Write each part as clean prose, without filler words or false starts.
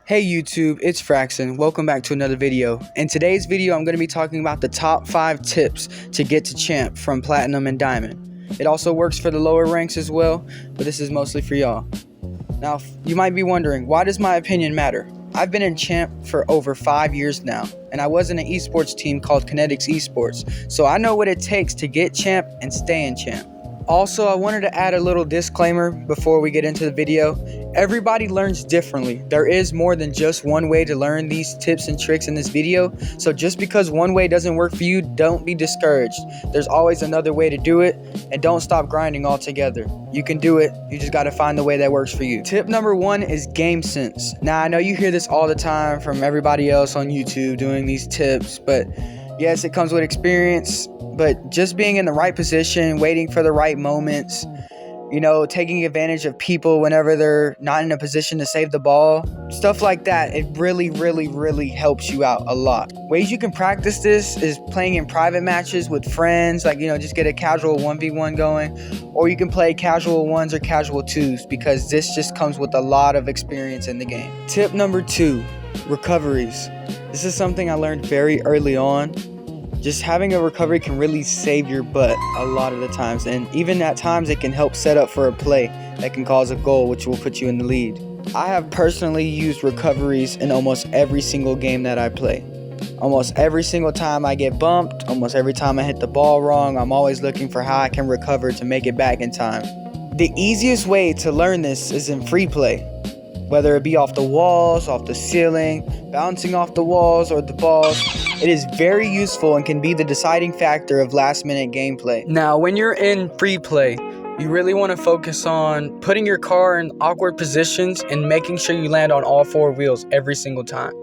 Hey YouTube, it's Fraxon. Welcome back to another video. In today's video, I'm going to be talking about the top 5 tips to get to champ from Platinum and Diamond. It also works for the lower ranks as well, but this is mostly for y'all. Now, you might be wondering, why does my opinion matter? I've been in champ for over 5 years now, and I was in an esports team called Kinetics Esports, so I know what it takes to get champ and stay in champ. Also, I wanted to add a little disclaimer before we get into the video. Everybody learns differently. There is more than just one way to learn these tips and tricks in this video. So just because one way doesn't work for you, don't be discouraged. There's always another way to do it, and don't stop grinding altogether. You can do it. You just got to find the way that works for you. Tip number 1 is game sense. Now, I know you hear this all the time from everybody else on YouTube doing these tips, but yes, it comes with experience. But just being in the right position, waiting for the right moments, taking advantage of people whenever they're not in a position to save the ball, stuff like that, it really helps you out a lot. Ways you can practice this is playing in private matches with friends, just get a casual 1v1 going, or you can play casual 1s or casual 2s because this just comes with a lot of experience in the game. Tip number 2, recoveries. This is something I learned very early on. Just having a recovery can really save your butt a lot of the times, and even at times it can help set up for a play that can cause a goal, which will put you in the lead. I have personally used recoveries in almost every single game that I play. Almost every single time I get bumped, almost every time I hit the ball wrong, I'm always looking for how I can recover to make it back in time. The easiest way to learn this is in free play. Whether it be off the walls, off the ceiling, bouncing off the walls or the balls, it is very useful and can be the deciding factor of last-minute gameplay. Now, when you're in free play, you really want to focus on putting your car in awkward positions and making sure you land on all 4 wheels every single time.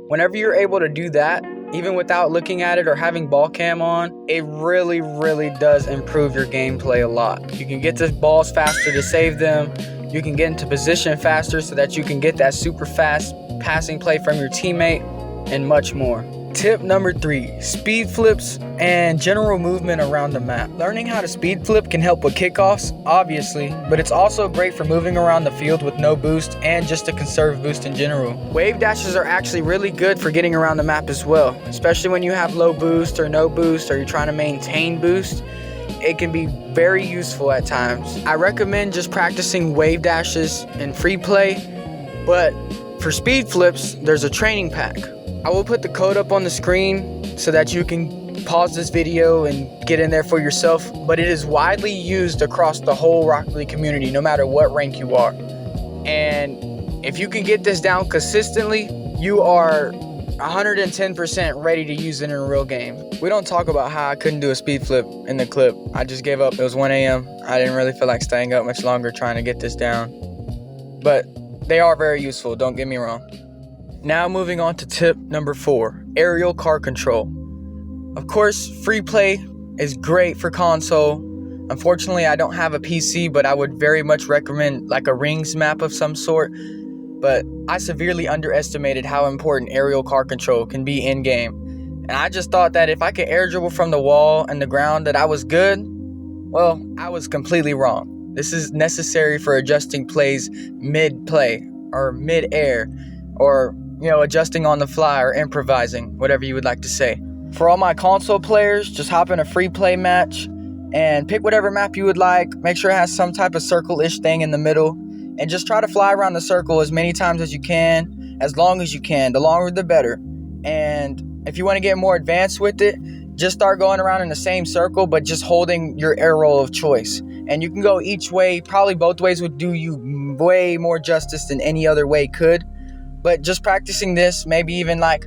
Whenever you're able to do that, even without looking at it or having ball cam on, it really does improve your gameplay a lot. You can get to balls faster to save them. You can get into position faster so that you can get that super fast passing play from your teammate, and much more. Tip number 3, speed flips and general movement around the map. Learning how to speed flip can help with kickoffs, obviously, but it's also great for moving around the field with no boost and just to conserve boost in general. Wave dashes are actually really good for getting around the map as well, especially when you have low boost or no boost or you're trying to maintain boost. It can be very useful at times. I recommend just practicing wave dashes in free play, but for speed flips, there's a training pack. I will put the code up on the screen so that you can pause this video and get in there for yourself, but it is widely used across the whole Rocket League community, no matter what rank you are. And if you can get this down consistently, you are 110% ready to use it in a real game. We don't talk about how I couldn't do a speed flip in the clip. I just gave up. It was 1 a.m. I didn't really feel like staying up much longer trying to get this down. But they are very useful, don't get me wrong. Now moving on to tip number 4, aerial car control. Of course, free play is great for console. Unfortunately, I don't have a PC, but I would very much recommend like a rings map of some sort. But I severely underestimated how important aerial car control can be in-game. And I just thought that if I could air dribble from the wall and the ground that I was good. Well, I was completely wrong. This is necessary for adjusting plays mid-play or mid-air, or adjusting on the fly or improvising, whatever you would like to say. For all my console players, just hop in a free play match and pick whatever map you would like. Make sure it has some type of circle-ish thing in the middle. And just try to fly around the circle as many times as you can, as long as you can. The longer the better. And if you want to get more advanced with it, just start going around in the same circle, but just holding your air roll of choice. And you can go each way. Probably both ways would do you way more justice than any other way could. But just practicing this, maybe even like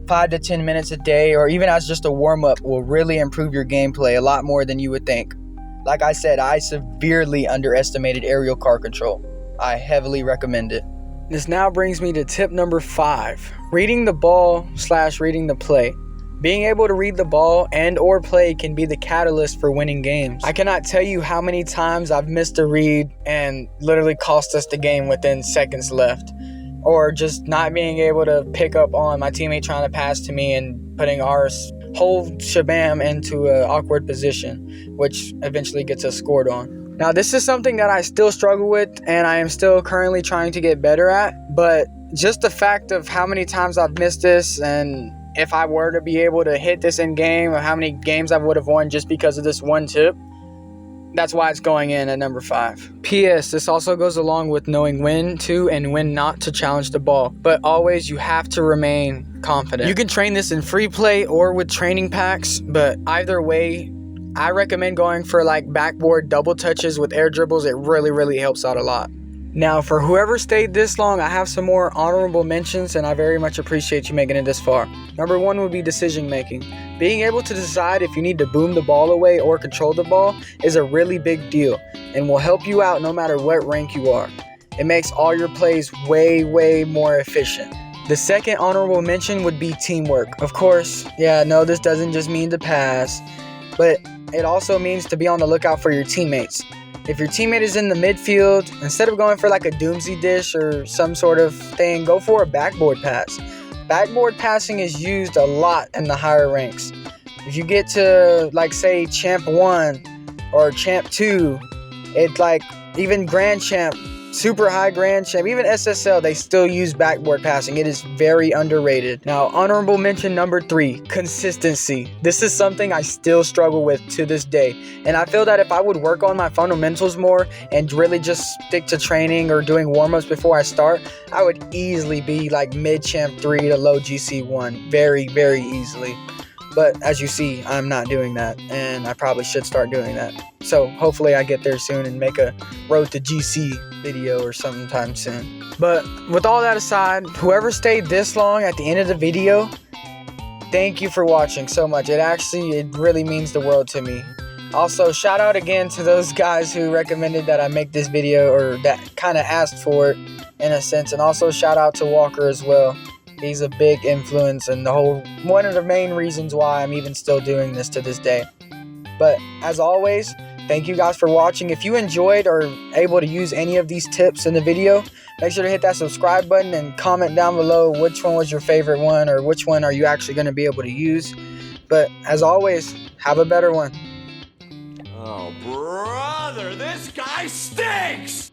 5 to 10 minutes a day, or even as just a warm-up, will really improve your gameplay a lot more than you would think. Like I said, I severely underestimated aerial car control. I heavily recommend it. This now brings me to tip number 5, reading the ball / reading the play. Being able to read the ball and or play can be the catalyst for winning games. I cannot tell you how many times I've missed a read and literally cost us the game within seconds left. Or just not being able to pick up on my teammate trying to pass to me and putting our whole shabam into an awkward position, which eventually gets us scored on. Now, this is something that I still struggle with and I am still currently trying to get better at, but just the fact of how many times I've missed this, and if I were to be able to hit this in game, or how many games I would have won just because of this one tip, that's why it's going in at number 5. P.S. This also goes along with knowing when to and when not to challenge the ball. But always, you have to remain confident. You can train this in free play or with training packs, but either way, I recommend going for like backboard double touches with air dribbles. It really helps out a lot. Now, for whoever stayed this long, I have some more honorable mentions, and I very much appreciate you making it this far. Number 1 would be decision making. Being able to decide if you need to boom the ball away or control the ball is a really big deal and will help you out no matter what rank you are. It makes all your plays way more efficient. The second honorable mention would be teamwork. Of course, this doesn't just mean to pass, but it also means to be on the lookout for your teammates. If your teammate is in the midfield, instead of going for like a doomsday dish or some sort of thing, go for a backboard pass. Backboard passing is used a lot in the higher ranks. If you get to, like, say, Champ 1 or Champ 2, it's like even Grand Champ, Super High Grand Champ, even SSL, they still use backboard passing. It is very underrated. Now, honorable mention number 3, consistency. This is something I still struggle with to this day. And I feel that if I would work on my fundamentals more and really just stick to training or doing warm-ups before I start, I would easily be like mid-champ 3 to low GC 1. Very easily. But as you see, I'm not doing that, and I probably should start doing that. So hopefully I get there soon and make a road to GC video or sometime soon. But with all that aside, whoever stayed this long at the end of the video, thank you for watching so much. It really means the world to me. Also, shout out again to those guys who recommended that I make this video, or that kind of asked for it in a sense. And also shout out to Walker as well. He's a big influence and one of the main reasons why I'm even still doing this to this day. But as always, thank you guys for watching. If you enjoyed or able to use any of these tips in the video, make sure to hit that subscribe button and comment down below which one was your favorite one, or which one are you actually going to be able to use. But as always, have a better one. Oh, brother, this guy stinks!